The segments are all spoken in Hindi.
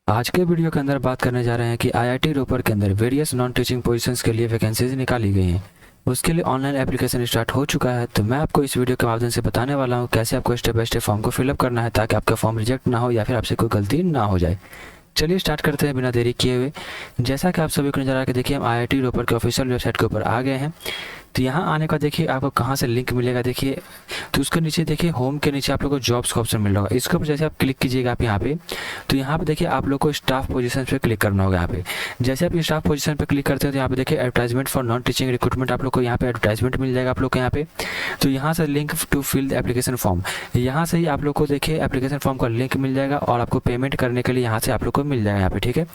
आज के वीडियो के अंदर बात करने जा रहे हैं कि आईआईटी रोपर के अंदर वेरियस नॉन टीचिंग पोजीशंस के लिए वैकेंसीज निकाली गई हैं। उसके लिए ऑनलाइन एप्लीकेशन स्टार्ट हो चुका है। तो मैं आपको इस वीडियो के माध्यम से बताने वाला हूं कैसे आपको स्टेप बाय स्टेप फॉर्म को फिलअप करना है ताकि आपका फॉर्म रिजेक्ट ना हो या फिर आपसे कोई गलती ना हो जाए। चलिए स्टार्ट करते हैं बिना देरी किए हुए। जैसा कि आप सभी को नजर आ रहा है, देखिए हम आईआईटी रोपर के ऑफिशियल वेबसाइट के ऊपर आ गए हैं। तो यहाँ आने का देखिए आपको कहाँ से लिंक मिलेगा, देखिए तो उसके नीचे देखिए होम के नीचे आप लोग को जॉब्स का ऑप्शन मिल रहा होगा। इसके ऊपर जैसे आप क्लिक कीजिएगा आप यहाँ पे, तो यहाँ पे देखिए आप लोग को स्टाफ पोजीशन पे क्लिक करना होगा। यहाँ पे जैसे आप ये स्टाफ पोजीशन पे क्लिक करते हैं तो यहाँ पे देखिए advertisement for non teaching recruitment, आप लोग को यहाँ पे एडवर्टाइजमेंट मिल जाएगा आप लोग को यहाँ पे। तो यहाँ से link to fill the application form, यहाँ से ही आप लोग को देखिए एप्लीकेशन फॉर्म का लिंक मिल जाएगा और आपको पेमेंट करने के लिए यहाँ से आप लोग को मिल जाएगा यहाँ पे। ठीक है,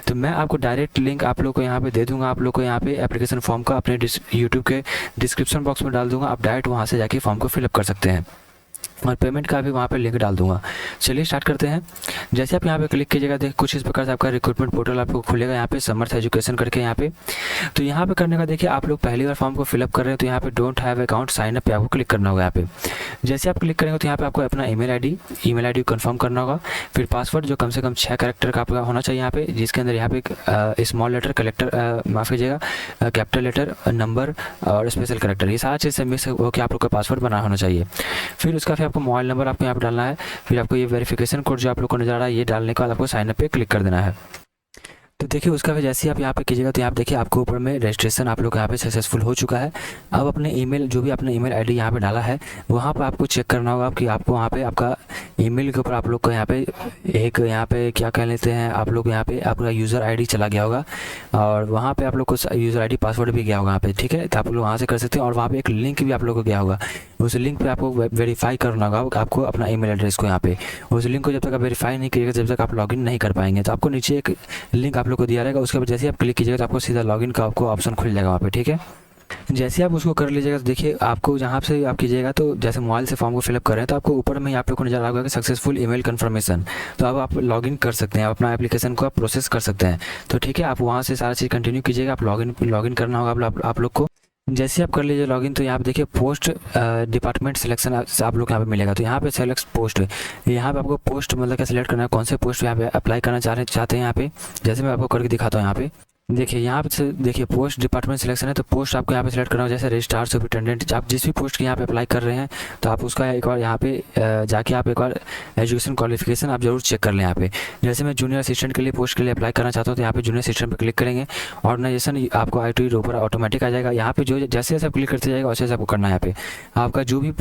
तो मैं आपको डायरेक्ट लिंक आप लोग को यहाँ पे दे दूंगा। आप लोग को यहाँ पे एप्लीकेशन फॉर्म का अपने यूट्यूब के डिस्क्रिप्शन बॉक्स में डाल दूंगा, आप डायरेक्ट वहाँ से जाके फॉर्म को फिलअप कर सकते हैं और पेमेंट का भी वहाँ पे लिंक डाल दूंगा। चलिए स्टार्ट करते हैं। जैसे आप यहाँ पे क्लिक कीजिएगा देखिए कुछ इस प्रकार से आपका रिक्रूटमेंट पोर्टल आपको खुलेगा यहाँ पे, समर्थ एजुकेशन करके यहाँ पे। तो यहाँ पे करने का देखिए आप लोग पहली बार फॉर्म को फिलअप कर रहे हैं तो यहाँ पे don't have account sign up पे आपको क्लिक करना होगा यहाँ पे। जैसे आप क्लिक करेंगे तो यहाँ पे आपको अपना ईमेल आईडी कंफर्म करना होगा। फिर पासवर्ड जो कम से कम 6 कैरेक्टर का आपका होना चाहिए यहाँ पे, जिसके अंदर यहाँ पे स्मॉल लेटर कलेक्टर माफ़ कीजिएगा कैपिटल लेटर नंबर और स्पेशल कैरेक्टर, ये सारा चीज़ से मिक्स होकर आप लोग का पासवर्ड बना होना चाहिए। फिर उसका फिर आपको मोबाइल नंबर आपको यहाँ पे डालना है। फिर आपको ये वेरिफिकेशन कोड जो आप लोग को नजर आ रहा है ये डालने के बाद आपको साइन अप पे क्लिक कर देना है। तो देखिए उसका फिर जैसे ही आप यहाँ पे कीजिएगा तो यहाँ पे देखिए आपको ऊपर में रजिस्ट्रेशन आप लोग यहाँ पे सक्सेसफुल हो चुका है। अब अपने ईमेल जो भी आपने ईमेल आईडी यहाँ पे डाला है वहाँ पर आपको चेक करना होगा कि आपको वहाँ पे आपका ईमेल के ऊपर आप लोग को यहाँ पे एक यहाँ पे क्या कह लेते हैं आप लोग यहाँ पे आपका यूज़र आईडी चला गया होगा और वहाँ पे आप लोग को यूज़र आईडी पासवर्ड भी गया होगा यहाँ पे। ठीक है, तो आप लोग वहाँ से कर सकते हैं और वहाँ पे एक लिंक भी आप लोग को गया होगा। उस लिंक पे आपको वेरीफाई करना होगा आपको अपना ईमेल एड्रेस को यहाँ पे। उस लिंक को जब तक आप वेरीफाई नहीं करिएगा जब तक आप लॉगिन नहीं कर पाएंगे। तो आपको नीचे एक लिंक आप लोग को दिया रहेगा, उसके बाद जैसे आप क्लिक कीजिएगा तो आपको सीधा लॉगिन का आपको ऑप्शन खुल जाएगा वहाँ पे। ठीक है, जैसे आप उसको कर लीजिएगा तो देखिए आपको जहाँ से आप कीजिएगा तो जैसे मोबाइल से फॉर्म को फिलअप कर रहे हैं तो आपको ऊपर में आप लोग को नजर आ कि सक्सेसफुल ईमेल कंफर्मेशन। तो अब आप लॉगिन कर सकते हैं, आप अपना एप्लीकेशन को आप प्रोसेस कर सकते हैं। तो ठीक है, आप वहाँ से सारा चीज़ कंटिन्यू कीजिएगा। आप लॉगिन करना होगा आप लोग को। जैसे आप कर लीजिए लॉगिन तो यहाँ पे देखिए पोस्ट डिपार्टमेंट सिलेक्शन आप लोग यहाँ पे मिलेगा। तो यहाँ पे सेलेक्ट पोस्ट, यहाँ पे आपको पोस्ट मतलब क्या सिलेक्ट करना है, कौन से पोस्ट यहाँ पे अप्लाई करना चाहते हैं यहाँ पे। जैसे मैं आपको करके दिखाता हूँ यहाँ पे देखिए, यहाँ पे देखिए पोस्ट डिपार्टमेंट सिलेक्शन है तो पोस्ट आपको यहाँ पे सिलेक्ट करना हो, जैसे रजिस्ट्रार सुपरिटेंडेंट। आप जिस भी पोस्ट के यहाँ पे अप्लाई कर रहे हैं तो आप उसका एक बार यहाँ पे जाके आप एक बार एजुकेशन क्वालिफिकेशन आप जरूर चेक कर लें यहाँ पे। जैसे मैं जूनियर असिस्टेंट के लिए पोस्ट के लिए अप्लाई करना चाहता हूँ तो यहाँ पे जूनियर असिस्टेंट पर क्लिक करेंगे। ऑर्गेनाइजेशन आपको आईआईटी रोपर ऑटोमेटिक आ जाएगा। यहाँ पे जो जैसे जैसे आप क्लिक करते जाएगा वैसे आपको करना है। यहाँ पे आपका जो भी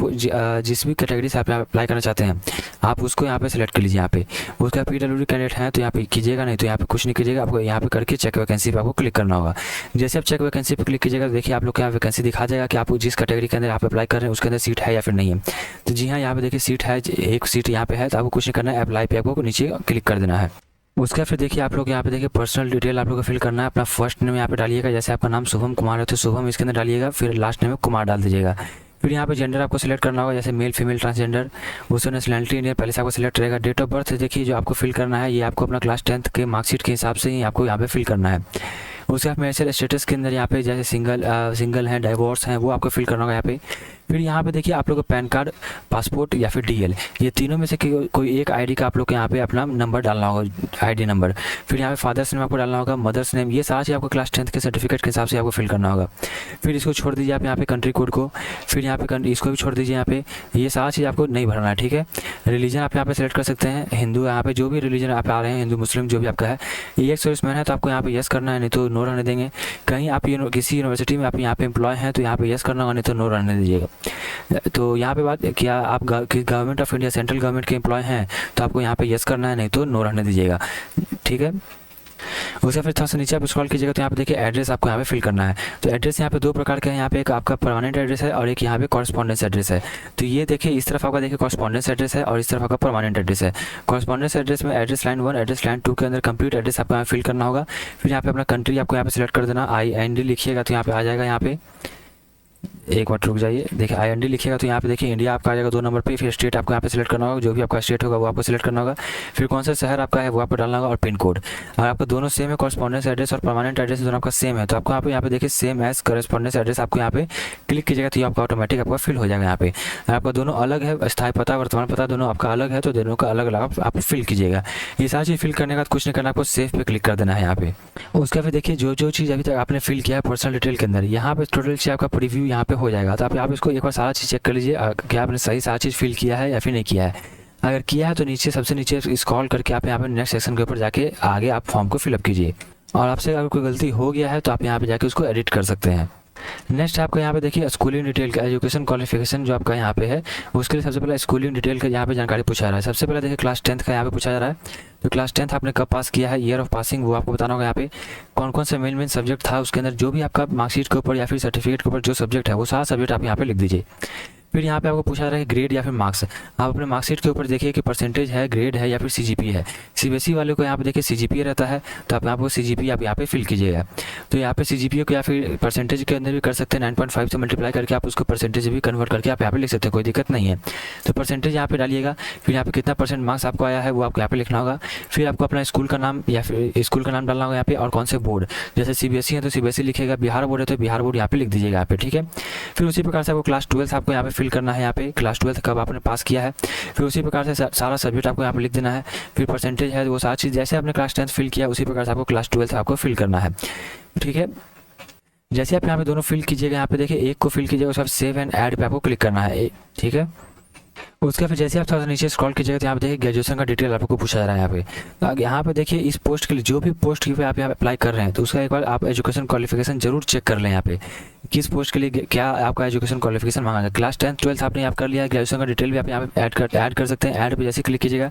जिस भी कैटेगरी से आप अप्लाई करना चाहते हैं आप उसको यहाँ पे सिलेक्ट कर लीजिए। यहाँ पे उसका PWD कैंडिडेट है तो यहाँ पे कीजिएगा, नहीं तो यहाँ पे कुछ नहीं कीजिएगा। आपको यहाँ पे करके चेक वैकेंसी पे आपको क्लिक करना होगा। जैसे आप चेक वैकेंसी पे क्लिक कीजिएगा देखिए आप लोग को यहाँ वैकेंसी दिखा जाएगा कि आपको जिस कैटेगरी के अंदर आप अप्लाई कर रहे हैं उसके अंदर सीट है या फिर नहीं है। तो जी हाँ, यहाँ पे देखिए सीट है, एक सीट यहाँ पे है। तो आपको कुछ नहीं करना है, अप्लाई पे आपको नीचे क्लिक कर देना है। उसका फिर देखिए आप लोग यहाँ पे देखिए पर्सनल डिटेल आप लोग को फिल करना है। अपना फर्स्ट नेम यहाँ पे डालिएगा, जैसे आपका नाम शुभम कुमार है तो शुभम इसके अंदर डालिएगा। फिर लास्ट नेम में कुमार डाल दीजिएगा। फिर यहाँ पे जेंडर आपको सिलेक्ट करना होगा, जैसे मेल फीमेल ट्रांसजेंडर। उसका नेशनलिटी इंडियन पहले से आपको सिलेक्ट रहेगा। डेट ऑफ बर्थ देखिए जो आपको फिल करना है ये आपको अपना क्लास 10th के मार्कशीट के हिसाब से ही आपको यहाँ पे फिल करना है। उसके बाद मैरिटल स्टेटस के अंदर यहाँ पे जैसे सिंगल हैं, डाइवोर्स हैं, वो आपको फिल करना होगा यहाँ पे। फिर यहाँ पे देखिए आप लोग को पैन कार्ड, पासपोर्ट या फिर DL, ये तीनों में से कोई एक आईडी का आप लोग को यहाँ पे अपना नंबर डालना होगा, आईडी नंबर। फिर यहाँ पे फादर्स नेम आपको डालना होगा, मदर्स नेम, ये सारा चीज़ आपको क्लास 10th के सर्टिफिकेट के हिसाब से आपको फिल करना होगा। फिर इसको छोड़ दीजिए आप यहाँ पे कंट्री कोड को। फिर यहाँ पे इसको भी छोड़ दीजिए यहाँ पे, ये सारा चीज़ आपको नहीं भरना है। ठीक है, रिलीजन आप यहाँ पे सेलेक्ट कर सकते हैं, हिंदू, यहाँ पे जो भी रिलीजन आप आ रहे हैं, हिंदू मुस्लिम जो भी आपका है। ये एक सर्विसमैन है तो आपको यहाँ पे यस करना है, नहीं तो नो रहने देंगे। कहीं आप किसी यूनिवर्सिटी में आप यहाँ पे एम्प्लॉय हैं तो यहाँ पे यस करना होगा, नहीं तो नो रहने दीजिएगा। तो यहाँ पे बात क्या आप government of India central government के एम्प्लॉय हैं तो आपको यहाँ पे यस करना है, नहीं तो नो रहने दीजिएगा। ठीक है, उसके फिर थोड़ा सा नीचे आप स्क्रॉल कीजिएगा तो यहाँ पे देखिए एड्रेस आपको यहाँ पे फिल करना है। तो एड्रेस यहाँ पे दो प्रकार के हैं, यहाँ पे एक आपका परमानेंट एड्रेस है और एक यहाँ पे कॉरेस्पॉन्डेंस एड्रेस है। तो ये देखिए इस तरफ आपका देखिए कॉरेस्पॉन्डेंस एड्रेस है और इस तरफ आपका परमानेंट एड्रेस है। कॉरेस्पॉन्डेंस एड्रेस में एड्रेस लाइन 1 एड्रेस लाइन 2 के अंदर कंप्लीट एड्रेस आपको यहाँ फिल करना होगा। फिर यहाँ पे अपना कंट्री आपको यहाँ पे सिलेक्ट कर देना, IND लिखिएगा तो यहाँ पे आ जाएगा। यहाँ पे एक बार रुक जाइए, देखिए IND लिखिएगा तो यहाँ पे देखिए इंडिया आपका आ जाएगा 2 नंबर पे। फिर स्टेट आपको यहाँ पे सिलेक्ट करना होगा, जो भी आपका स्टेट होगा वो आपको सिलेक्ट करना होगा। फिर कौन सा शहर आपका है वो आपको डालना होगा, और पिन कोड। अगर आपका दोनों सेम है, कॉरस्पॉन्डेंस एड्रेस और परमानेंट एड्रेस दोनों आपका सेम है, तो आपको यहाँ पे देखिए सेम एज कॉरस्पॉन्डेंस एड्रेस आपको यहाँ पे क्लिक कीजिएगा तो ये आपका ऑटोमेटिक आपका फिल हो जाएगा यहाँ पे। अगर आपका दोनों अलग है, स्थायी पता वर्तमान पता दोनों आपका अलग है, तो दोनों का अलग अलग आप फिल कीजिएगा। ये सारी चीज़ फिल करने के बाद कुछ नहीं करना, आपको सेव पे क्लिक कर देना है यहाँ पे। उसका फिर देखिए जो जो चीज़ अभी तक आपने फिल किया है पर्सनल डिटेल के अंदर, यहाँ पे टोटल चीज़ आपका प्रीव्यू यहाँ पे हो जाएगा। तो आप यहाँ पे इसको एक बार सारा चीज़ चेक कर लीजिए कि आपने सही सारा चीज़ फिल किया है या फिर नहीं किया है। अगर किया है तो नीचे सबसे नीचे स्क्रॉल करके आप यहाँ पे नेक्स्ट सेक्शन के ऊपर जाके आगे आप फॉर्म को फिलअप कीजिए। और आपसे अगर कोई गलती हो गया है तो आप यहाँ पे जाके उसको एडिट कर सकते हैं। नेक्स्ट आपको यहाँ पे देखिए स्कूलिंग डिटेल का एजुकेशन क्वालिफिकेशन जो आपका यहाँ पे है, उसके लिए सबसे पहले स्कूलिंग डिटेल का यहाँ पे जानकारी पूछा जा रहा है। सबसे पहले देखिए क्लास 10th का यहाँ पे पूछा जा रहा है, तो क्लास 10th आपने कब पास किया है, ईयर ऑफ पासिंग वो आपको बताना होगा। यहाँ पे कौन कौन सा मेन सब्जेक्ट था उसके अंदर, जो भी आपका मार्कशीट के ऊपर या फिर सर्टिफिकेट के ऊपर जो सब्जेक्ट है वो सारा सब्जेक्ट आप यहाँ पे लिख दीजिए। फिर यहाँ पे आपको पूछा जा रहा है ग्रेड या फिर मार्क्स। आप अपने मार्कशीट के ऊपर देखिए कि परसेंटेज है, ग्रेड है या फिर CGP है। CBSE वाले को यहाँ पे देखिए CGP रहता है, तो आप यहाँ पे CGP आप यहाँ पे फिल कीजिएगा। तो यहाँ पे CGP को या फिर परसेंटेज के अंदर भी कर सकते हैं, 9.5 से मल्टीप्लाई करके आप उसको परसेंटेज भी कन्वर्ट करके आप यहाँ पे लिख सकते हैं, कोई दिक्कत नहीं है। तो परसेंटेज यहाँ पे डालिएगा। फिर यहाँ पे कितना % मार्क्स आपको आया है वो आपको यहाँ पे लिखना होगा। फिर आपको अपना स्कूल का नाम या फिर स्कूल का नाम डालना होगा यहाँ पे, और कौन से बोर्ड, जैसे CBSE है तो CBSE लिखेगा, बिहार बोर्ड है तो बिहार बोर्ड यहाँ पे लिख दीजिएगा यहाँ पे, ठीक है। फिर उसी प्रकार से आपको क्लास 12 आपको यहाँ पे फिल करना है, यहाँ पे क्लास 12 कब आपने पास किया है। फिर उसी प्रकार से सारा सब्जेक्ट आपको यहाँ पे लिख देना है। फिर परसेंटेज है वो सारी चीज़ जैसे आपने क्लास 10th फिल किया उसी प्रकार से आपको क्लास 12 आपको फिल करना है, ठीक है। जैसे आप यहाँ पे दोनों फिल कीजिएगा, यहाँ पे देखिए एक को फिल कीजिएगा, उसके बाद सेव एंड ऐड पे आपको क्लिक करना है, ठीक है। उसका फिर जैसे आप थोड़ा सा नीचे स्क्रॉल कीजिएगा तो यहाँ पे देखिए ग्रेजुएशन का डिटेल आपको पूछा जा रहा है यहाँ पे। तो यहाँ पे देखिए इस पोस्ट के लिए जो भी पोस्ट के पे आप यहाँ अप्लाई कर रहे हैं तो उसका एक बार आप एजुकेशन क्वालिफिकेशन जरूर चेक कर लें यहाँ पे, किस पोस्ट के लिए क्या आपका एजुकेशन क्वालिफिकेशन मांगा है। क्लास 10th 12th आपने यहाँ कर लिया है, ग्रेजुएशन का डिटेल भी आप यहाँ पे ऐड कर सकते हैं। ऐड पे जैसे क्लिक कीजिएगा,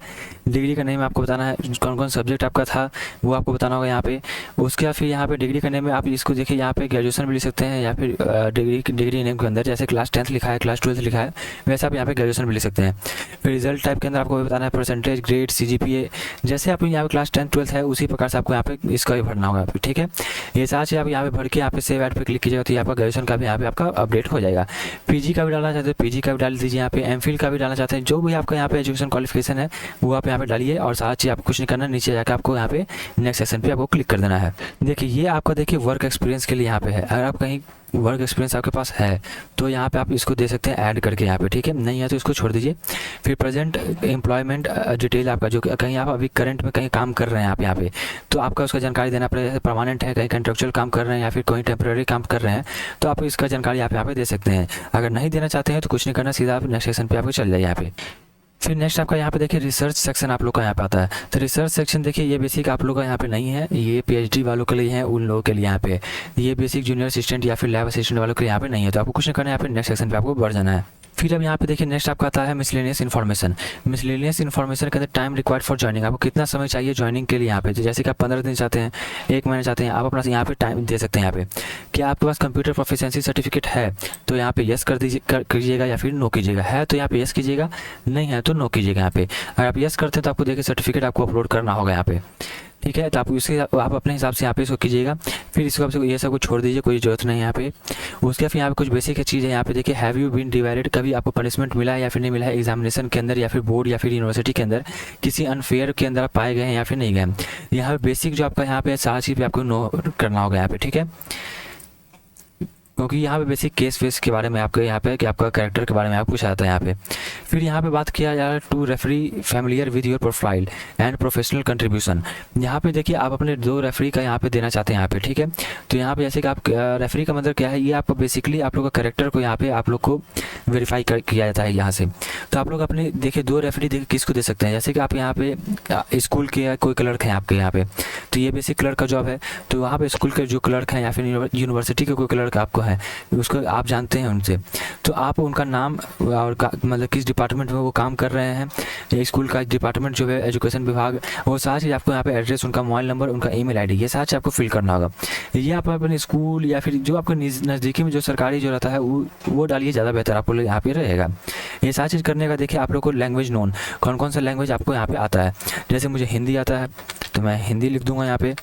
डिग्री का नेम आपको बताना है, कौन कौन सब्जेक्ट आपका था वो आपको बताना होगा यहाँ पे। उसके बाद फिर यहाँ पे डिग्री का नेम में आप इसको देखिए, यहाँ पे ग्रेजुएशन भी लिख सकते हैं या फिर डिग्री नेम के अंदर जैसे क्लास 10th लिखा है, क्लास 12th लिखा है, वैसे आप यहाँ पे ग्रेजुएशन भी लिख सकते हैं। फिर रिजल्ट टाइप के अंदर आपको बताना है परसेंटेज, ग्रेड, CGPA, जैसे आप यहाँ पे क्लास 10th 12th है उसी प्रकार से आपको यहाँ पे इसका भी भरना होगा, ठीक है। ये सारी चीज़ आप यहाँ पे भर के यहाँ पे सेव ऐड पे क्लिक कीजिएगा तो ये आपका ग्रेजुएशन का भी यहाँ पे आपका अपडेट हो जाएगा। PG का भी डालना चाहते हैं PG का भी डाल दीजिए यहाँ पे, MPhil का भी डालना चाहते हैं, जो भी आपका यहाँ पे एजुकेशन क्वालिफिकेशन है वो आप यहाँ पे डालिए। और सारा चीज़ आपको कुछ नहीं करना, नीचे जाकर आपको यहाँ पे नेक्स्ट सेक्शन पे आपको क्लिक कर देना है। देखिए ये आपका देखिए वर्क एक्सपीरियंस के लिए यहाँ पे है। अगर आप कहीं वर्क एक्सपीरियंस आपके पास है तो यहाँ पे आप इसको दे सकते हैं ऐड करके यहाँ पे, ठीक है। नहीं है तो इसको छोड़ दीजिए। फिर प्रेजेंट एम्प्लॉयमेंट डिटेल आपका, जो कहीं आप अभी करंट में कहीं काम कर रहे हैं आप यहाँ पे, तो आपका उसका जानकारी देना पड़ेगा। जैसे परमानेंट है, कहीं कंट्रेक्चुअल काम कर रहे हैं या फिर कोई टेम्प्रेरी काम कर रहे हैं तो आप इसका जानकारी आप यहाँ पे दे सकते हैं। अगर नहीं देना चाहते हैं तो कुछ नहीं करना, सीधा आप नेक्स्ट सेक्शन पे आपको चल जाए यहाँ पे। फिर नेक्स्ट आपका यहाँ पे देखिए रिसर्च सेक्शन आप लोग का यहाँ पे आता है। तो रिसर्च सेक्शन देखिए ये बेसिक आप लोग का यहाँ पे नहीं है, ये PhD वालों के लिए है, उन लोगों के लिए यहाँ पे। ये बेसिक जूनियर असिस्टेंट या फिर लैब असिस्टेंट वालों के लिए यहाँ पे नहीं है, तो आपको कुछ नहीं करना है, यहाँ पे नेक्स्ट सेक्शन पे आपको बढ़ जाना है। फिर अब यहाँ पे देखिए नेक्स्ट आपका आता है मिसलेनियस इन्फॉर्मेशन। मिसलेनियस इन्फॉर्मेशन के अंदर टाइम रिक्वायर्ड फॉर ज्वाइनिंग, आपको कितना समय चाहिए ज्वाइनिंग के लिए यहाँ पे। तो जैसे कि आप 15 दिन चाहते हैं, 1 महीना चाहते हैं, आप अपना यहाँ पे टाइम दे सकते हैं यहाँ पे। क्या आपके पास कंप्यूटर प्रोफिशिएंसी सर्टिफिकेट है तो यहाँ पे यस कीजिएगा या फिर नो कीजिएगा। है तो यहाँ पे यस कीजिएगा, नहीं है तो नो कीजिएगा यहाँ पे। अगर आप यस करते हैं तो आपको देखिए सर्टिफिकेट आपको अपलोड करना होगा यहाँ पे, ठीक है। तो आप इसके आप अपने हिसाब से यहाँ पे इसको कीजिएगा। फिर इसको आप ये सब कुछ छोड़ दीजिए, कोई जरूरत नहीं है यहाँ पे। उसके फिर यहाँ पे कुछ बेसिक चीज़ है यहाँ पे देखिए, हैव यू बीन डिवाइडेड, कभी आपको पनिशमेंट मिला है या फिर नहीं मिला है एग्जामिनेशन के अंदर या फिर बोर्ड या फिर यूनिवर्सिटी के अंदर, किसी अनफेयर के अंदर आप पाए गए हैं या फिर नहीं गए। यहाँ पे बेसिक जो आपका यहाँ पे सारा चीज़ पे आपको नो करना होगा यहाँ पे, ठीक है। क्योंकि यहाँ पे बेसिक केस वेस के बारे में आपको यहाँ पे कि आपका कैरेक्टर के बारे में आपको पूछा जाता है यहाँ पे। फिर यहाँ पे बात किया जा रहा है to referee familiar with your profile and professional contribution. यहाँ पे देखिए आप अपने 2 रेफरी का यहाँ पे देना चाहते हैं यहाँ पे, ठीक है। तो यहाँ पे जैसे कि आप रेफरी का मतलब क्या है, ये आपको बेसिकली आप लोग का कैरेक्टर को यहाँ पे आप लोग को वेरीफाई किया जाता है यहाँ से। तो आप लोग अपने देखिए 2 रेफरी देखिए किसको दे सकते हैं। जैसे कि आप यहाँ पे स्कूल के कोई क्लर्क हैं आपके यहाँ पे, तो ये बेसिक क्लर्क का जॉब है। तो वहाँ पे स्कूल के जो क्लर्क हैं या फिर यूनिवर्सिटी के कोई क्लर्क आपको है, उसको आप जानते हैं उनसे, तो आप उनका नाम और मतलब किस डिपार्टमेंट में वो काम कर रहे हैं, या स्कूल का डिपार्टमेंट जो है एजुकेशन विभाग, वो सारी चीज़ आपको यहाँ पे एड्रेस, उनका मोबाइल नंबर, उनका ईमेल आईडी, ये सारी चीज़ आपको फिल करना होगा। ये आप अपने स्कूल या फिर जो आपको नज़दीकी में जो सरकारी जो रहता है वो डालिए, ज़्यादा बेहतर आपको यहाँ पे रहेगा। ये सारी चीज़ करने का देखिए आप लोग को लैंग्वेज नोन, कौन कौन सा लैंग्वेज आपको यहाँ पे आता है। जैसे मुझे हिंदी आता है तो मैं हिंदी लिख दूंगा यहाँ पे।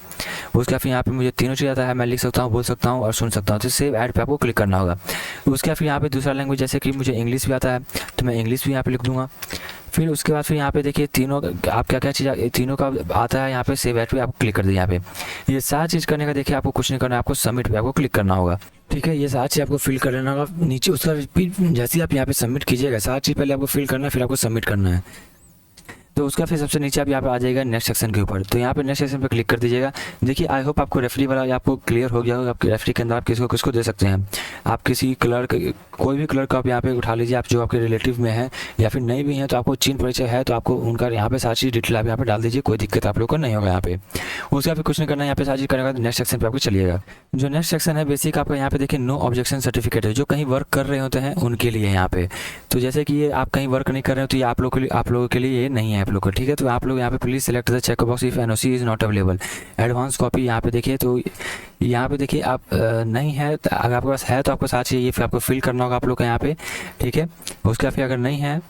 उसके फिर यहाँ पे मुझे तीनों चीज़ आता है, मैं लिख सकता हूँ, बोल सकता हूँ और सुन सकता हूँ। तो सेव ऐड पे आपको क्लिक करना होगा। उसके फिर यहाँ पे दूसरा लैंग्वेज, जैसे कि मुझे इंग्लिश भी आता है तो मैं इंग्लिश भी यहाँ पे लिख दूंगा। फिर उसके बाद फिर यहाँ पे देखिए तीनों आप क्या क्या चीज़ तीनों का आता है, यहाँ पे सेव एट पे आप क्लिक कर दीजिए। यहाँ पे ये सारी चीज़ करने का देखिए आपको कुछ नहीं करना है, आपको सबमिट पे आपको क्लिक करना होगा। ठीक है, ये सारी चीज़ आपको फिल कर लेना होगा नीचे। उसका जैसे आप यहाँ पे सबमिट कीजिएगा, सारी चीज़ पहले आपको फिल करना है, फिर आपको सबमिट करना है। तो उसका फिर सबसे नीचे आप यहाँ पे आ जाएगा नेक्स्ट सेक्शन के ऊपर। तो यहाँ पे नेक्स्ट सेक्शन पे क्लिक कर दीजिएगा। देखिए आई होप आपको रेफरी वाला आपको क्लियर हो गया होगा। आपके रेफरी के अंदर आप किसको किसको दे सकते हैं। आप किसी क्लर्क, कोई भी क्लर्क आप यहाँ पे उठा लीजिए, आप जो आपके रिलेटिव में है या फिर नहीं भी हैं, तो आपको चीन परिचय है तो आपको उनका यहाँ पे सारी चीज़ डिटेल आप यहाँ पे डाल दीजिए, कोई दिक्कत आप लोग को नहीं होगा यहाँ पे। उसका फिर कुछ नहीं करना है, यहाँ पे सारी चीज़ करने का नेक्स्ट सेक्शन पे आपको चलिएगा। जो नेक्स्ट सेक्शन है बेसिक आपका यहाँ पे देखिए नो ऑब्जेक्शन सर्टिफिकेट है, जो कहीं वर्क कर रहे होते हैं उनके लिए यहाँ पे। तो जैसे कि ये आप कहीं वर्क नहीं कर रहे हो तो ये आप लोगों के लिए ये नहीं है आप लोग को। ठीक है, तो आप लोग यहाँ पे please select the check box if NOC is not available, advance copy यहाँ पे देखिए। तो यहाँ पे देखिए आप नहीं है, तो अगर आपके पास है तो आपको साथ चाहिए, फिर आपको फिल करना होगा आप लोग का यहाँ पे। ठीक है, उसका फिर अगर नहीं है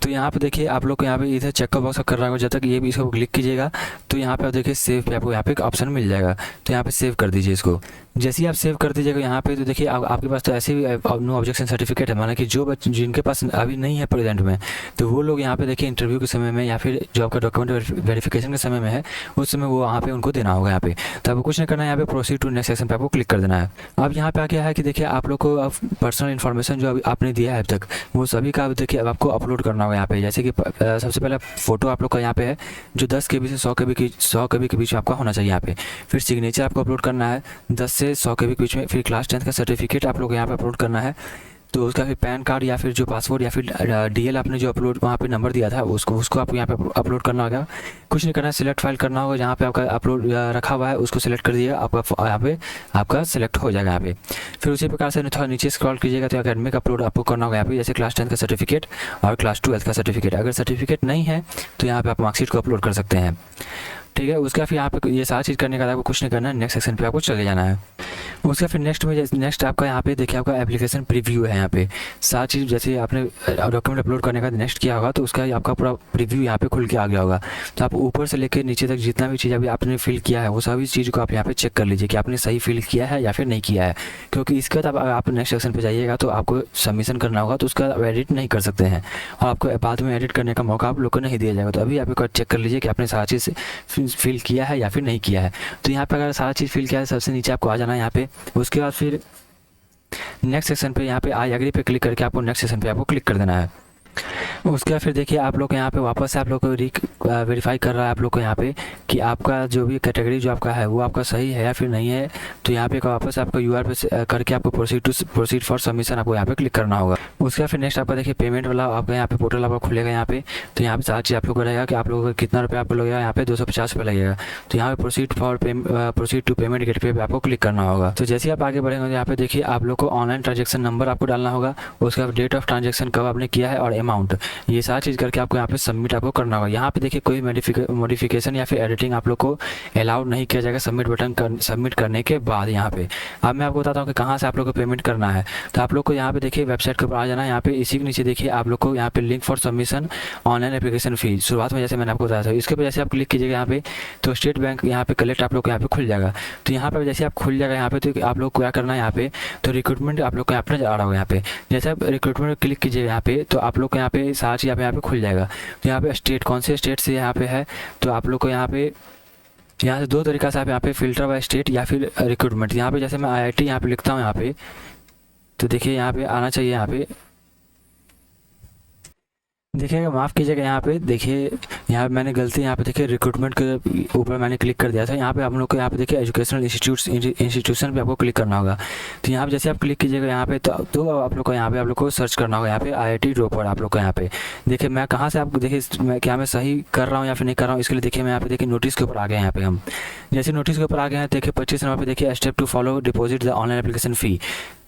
तो यहाँ पे देखिए आप लोग को यहाँ पे इधर चेक का बॉक्स कर रहा होगा, जब तक ये भी इसको क्लिक कीजिएगा तो यहाँ पे आप देखिए सेव पे आपको यहाँ पे एक ऑप्शन मिल जाएगा। तो यहाँ पे सेव कर दीजिए इसको। जैसे ही आप सेव कर दीजिएगा यहाँ पे, तो देखिए आपके पास तो ऐसे भी नो ऑब्जेक्शन सर्टिफिकेट है, माना कि जो जिनके पास अभी नहीं है प्रेजेंट में, तो वो लोग यहाँ पे देखिए इंटरव्यू के समय में या फिर जो आपका डॉक्यूमेंट वेरिफिकेशन के समय में है उस समय वो वहाँ पे उनको देना होगा यहाँ पे। तो आपको कुछ नहीं करना है, यहाँ पे प्रोसीड टू नेक्स्ट सेक्शन पे आपको क्लिक कर देना है। अब यहाँ पे आ गया है कि देखिए आप लोग को पर्सनल इन्फॉर्मेशन जो अभी आपने दिया है अब तक, वो सभी का देखिए अब आपको अपलोड करना होगा यहाँ पे। जैसे कि सबसे पहले फोटो आप लोग का यहाँ पे है जो 10 KB से 100 KB के बीच में आपका होना चाहिए यहाँ पे। फिर सिग्नेचर आपको अपलोड करना है 10 से 100 KB के बीच में। फिर क्लास 10 का सर्टिफिकेट आप लोग यहाँ पे अपलोड करना है। तो उसका फिर पैन कार्ड या फिर जो पासपोर्ट या फिर DL आपने जो अपलोड वहाँ पे नंबर दिया था उसको आपको यहाँ पे अपलोड करना होगा। कुछ नहीं करना है, सिलेक्ट फाइल करना होगा, जहाँ पे आपका अपलोड रखा हुआ है उसको सिलेक्ट कर दिएगा, आपका यहाँ पे आपका सिलेक्ट हो जाएगा यहाँ पे। फिर उसी प्रकार से थोड़ा नीचे स्क्रॉल कीजिएगा तो एकेडमिक अपलोड आपको करना होगा यहाँ पे, जैसे क्लास 10 का सर्टिफिकेट और क्लास 12 का सर्टिफिकेट। अगर सर्टिफिकेट नहीं है तो यहाँ पे आप मार्कशीट को अपलोड कर सकते हैं। ठीक है, उसका फिर यहाँ पे ये सारी चीज़ करने के बाद आपको कुछ नहीं करना है, नेक्स्ट सेक्शन पे आपको चले जाना है। उसका फिर नेक्स्ट आपका यहाँ पे देखिए आपका एप्लीकेशन प्रीव्यू है। यहाँ पे सारी चीज़ जैसे आपने डॉक्यूमेंट अपलोड करने का नेक्स्ट किया होगा तो उसका आपका पूरा प्रीव्यू यहाँ पे खुल के आ गया होगा। तो आप ऊपर से लेकर नीचे तक जितना भी चीज़ अभी आपने फिल किया है वो सभी चीज़ को आप यहाँ पे चेक कर लीजिए कि आपने सही फिल किया है या फिर नहीं किया है। क्योंकि इसके बाद आप नेक्स्ट सेक्शन पर जाइएगा तो आपको सबमिशन करना होगा, तो उसका आप एडिट नहीं कर सकते हैं और आपको बाद में एडिट करने का मौका आप लोग को नहीं दिया जाएगा। तो अभी आप एक बार चेक कर लीजिए कि आपने सारी चीज़ फिल किया है या फिर नहीं किया है। तो यहाँ पे अगर सारा चीज़ फिल किया है सबसे नीचे आपको आ जाना है यहाँ पे। उसके बाद फिर नेक्स्ट सेक्शन पे यहाँ पे आई एग्री पे क्लिक करके आपको नेक्स्ट सेक्शन पे आपको क्लिक कर देना है। उसके बाद फिर देखिए आप लोग यहाँ पे वापस से आप लोग को वेरीफाई कर रहा है आप लोग को यहाँ पे कि आपका जो भी कैटेगरी जो आपका है वो आपका सही है या फिर नहीं है। तो यहाँ पे वापस आपको UR पे करके आपको प्रोसीड फॉर सबमिशन आपको यहाँ पे क्लिक करना होगा। उसके बाद फिर नेक्स्ट आपका देखिए पेमेंट वाला आपका यहाँ पे पोर्टल आपका खुलेगा यहाँ पे। तो यहाँ पे सारी चीज़ आप लोग को रहेगा कि आप लोगों को कितना रुपया आपको लगेगा, यहाँ पे 250 रुपये लगेगा। तो यहाँ पे प्रोसीड टू पेमेंट गेटवे पे आपको क्लिक करना होगा। तो जैसे आप आगे बढ़ेंगे यहाँ पे देखिए आप लोग को ऑनलाइन ट्रांजेक्शन नंबर आपको डालना होगा, उसके बाद डेट ऑफ ट्रांजेक्शन कब आपने किया है और अमाउंट, ये सारी चीज़ करके आपको यहाँ पे सबमिट आपको करना होगा। यहाँ पे देखिए कोई मॉडिफिकेशन या फिर एडिटिंग आप लोग को अलाउड नहीं किया जाएगा सबमिट बटन सबमिट करने के बाद। यहाँ पे अब मैं आपको बताता हूँ कि कहाँ से आप लोग को पेमेंट करना है। तो आप लोग को यहाँ पे देखिए वेबसाइट के ऊपर आ जाना है। यहाँ पे इसी के नीचे देखिए आप लोग को यहाँ पे link for submission online application fee, शुरुआत में जैसे मैंने आपको बताया था, इसके ऊपर जैसे आप क्लिक कीजिएगा यहाँ पे तो स्टेट बैंक यहाँ पे कलेक्ट आप लोग को यहाँ पे खुल जाएगा। तो यहाँ पे जैसे आप खुल जाएगा यहाँ पे तो आप लोग को क्या करना है यहाँ पे, तो रिक्रूटमेंट आप लोग को यहाँ पे आ रहा होगा। यहाँ पे जैसे आप रिक्रूटमेंट क्लिक कीजिएगा यहाँ पे तो आप लोग को यहाँ पे सारी चीज़ यहाँ पे खुल जाएगा। तो यहाँ पे स्टेट कौन से स्टेट से यहाँ पे है, तो आप लोग को यहाँ से दो तरीका से आप यहाँ पे फिल्टर बाय स्टेट या फिर रिक्रूटमेंट। यहाँ पे जैसे मैं IIT यहाँ पे लिखता हूँ यहाँ पे, तो देखिए यहाँ पे आना चाहिए। यहाँ पे देखिएगा, माफ़ कीजिएगा, यहाँ पे देखिए यहाँ पे मैंने गलती यहाँ पे देखिए रिक्रूटमेंट के ऊपर मैंने क्लिक कर दिया था। यहाँ पे आप लोग को यहाँ पे देखिए एजुकेशनल इंस्टीट्यूशन पे आपको क्लिक करना होगा। तो यहाँ पे जैसे आप क्लिक कीजिएगा यहाँ पे तो आप लोग को यहाँ पे आप लोग को सर्च करना होगा यहाँ पे IIT रोपड़। आप लोग को यहाँ पे देखिए मैं कहाँ से आपको देखिए मैं सही कर रहा हूँ या फिर नहीं कर रहा हूँ, इसके लिए देखिए मैं यहाँ पे देखिए नोटिस के ऊपर आ गए। यहाँ पे हम जैसे नोटिस के ऊपर आ गए हैं देखिए 25 नंबर पे देखिए step to follow deposit the online application fee.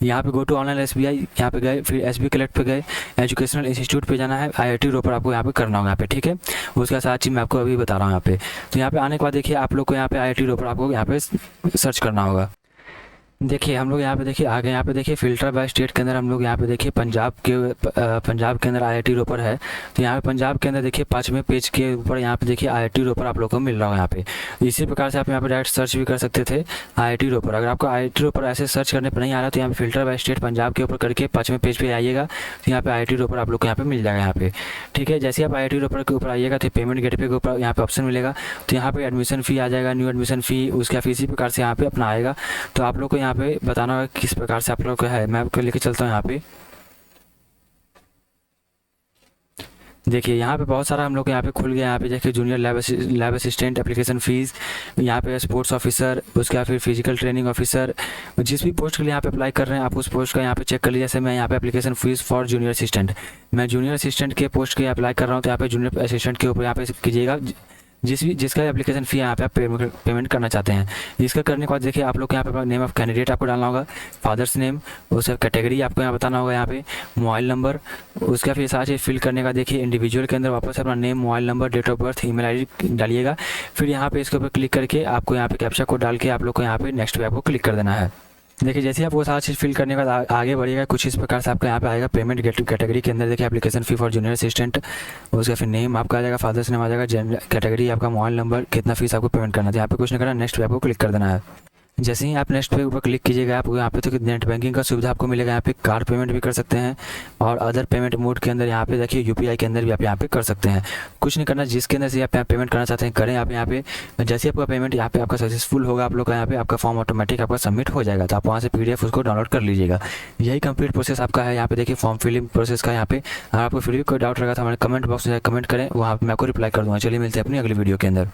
यहाँ पे गो टू ऑनलाइन SBI यहाँ पे गए, फिर SB कलेक्ट पे गए, एजुकेशनल इंस्टीट्यूट पे जाना है, IIT रोपड़ आपको यहाँ पे करना होगा यहाँ पे। ठीक है, उसका साथ चीज़ मैं आपको अभी बता रहा हूँ यहाँ पे। तो यहाँ पे आने के बाद देखिए आप लोग को यहाँ पे IIT रोपड़ आपको यहाँ पे सर्च करना होगा। देखिए हम लोग यहाँ पे देखिए आगे यहाँ पे देखिए फ़िल्टर बाय स्टेट के अंदर हम लोग यहाँ पे देखिए पंजाब के अंदर आईआईटी रोपर है। तो यहाँ पे पंजाब के अंदर देखिए 5वें पेज के ऊपर यहाँ पे देखिए आईआईटी रोपर आप लोग को मिल रहा है यहाँ पे। इसी प्रकार से आप यहाँ पे डायरेक्ट सर्च भी कर सकते थे आईआईटी रोपर। अगर आपको आईआईटी रोपर ऐसे सर्च करने पर नहीं आ रहा तो यहाँ पे फ़िल्टर बाय स्टेट पंजाब के ऊपर करके 5वें पेज पे आइएगा तो यहाँ पे आईआईटी रोपर आप लोग को यहाँ पे मिल जाएगा यहाँ पे। ठीक है, जैसे आप आईआईटी रोपर के ऊपर आइएगा तो पेमेंट गेटवे के ऊपर यहाँ पे ऑप्शन मिलेगा। तो यहाँ पे एडमिशन फ़ी आ जाएगा, न्यू एडमिशन फ़ी, उसके बाद इसी प्रकार से यहाँ पे अपना आएगा। तो आप लोग को यहाँ पे बताना होगा किस प्रकार से आप लोग को है। मैं आपको लेके चलता हूँ यहाँ पे। देखिए यहाँ पे बहुत सारा हम लोग यहाँ पे खुल गया। यहाँ पे देखिए junior lab assistant application fees, यहाँ पे स्पोर्ट्स ऑफिसर, उसके बाद फिर फिजिकल ट्रेनिंग ऑफिसर। जिस भी पोस्ट के लिए यहाँ पे अप्लाई कर रहे हैं आप उस पोस्ट का यहाँ पे चेक कर लीजिए। जैसे मैं यहाँ पे application fees for junior assistant, मैं जूनियर असिस्टेंट के पोस्ट के अप्लाई कर रहा हूँ। तो यहाँ पे जूनियर असिस्टेंट के ऊपर यहाँ पे कीजिएगा जिसका एप्लीकेशन फ़ी यहाँ पे आप पेमेंट करना चाहते हैं। इसका करने के बाद देखिए आप लोग को यहाँ पे नेम ऑफ़ कैंडिडेट आपको डालना होगा, फादर्स नेम, उसका कैटेगरी आपको यहाँ बताना होगा, यहाँ पे मोबाइल नंबर, उसका फिर सारा चीज़ फिल करने का देखिए इंडिविजुअल के अंदर वापस अपना name, mobile number, date of birth, email ID डालिएगा। फिर यहाँ पे इसके ऊपर क्लिक करके आपको यहाँ पे कैप्चा कोड डाल के आप लोग को यहाँ पे नेक्स्ट पे आपको क्लिक कर देना है। देखिए जैसे आप वो सारा चीज़ फिल करने के बाद आगे बढ़िएगा कुछ इस प्रकार से आपका यहाँ पे आएगा पेमेंट कैटेगरी के अंदर देखिए application fee for junior assistant, उसका फिर नेम आपका आ जाएगा, फादर्स नेम आ जाएगा, कैटेगरी आपका, मोबाइल नंबर, कितना फीस आपको पेमेंट करना है। यहाँ पे कुछ नहीं करना, नेक्स्ट पे आपको क्लिक कर देना है। जैसे ही आप नेक्स्ट पे ऊपर क्लिक कीजिएगा आपको यहाँ पे तो नेट बैंकिंग का सुविधा आपको मिलेगा। यहाँ पे कार्ड पेमेंट भी कर सकते हैं और अदर पेमेंट मोड के अंदर यहाँ पे देखिए यूपीआई के अंदर भी आप यहाँ पे कर सकते हैं। कुछ नहीं करना, जिसके अंदर से आप पेमेंट करना चाहते हैं करें। आप यहाँ पे जैसे आपका पेमेंट यहाँ पे आपका सक्सेसफुल होगा आप लोग का यहाँ पे आपका फॉर्म ऑटोमेटिक आपका सबमिट हो जाएगा। तो आप वहाँ से PDF उसको डाउनलोड कर लीजिएगा। यही कंप्लीट प्रोसेस आपका है। यहाँ पे देखिए फॉर्म फिलिंग प्रोसेस का यहाँ पे। अगर आपको फिर भी कोई डाउट रहेगा तो हमारे कमेंट बॉक्स में कमेंट करें, वहाँ मैं आपको रिप्लाई कर दूँगा। चलिए मिलते हैं अपनी अगली वीडियो के अंदर।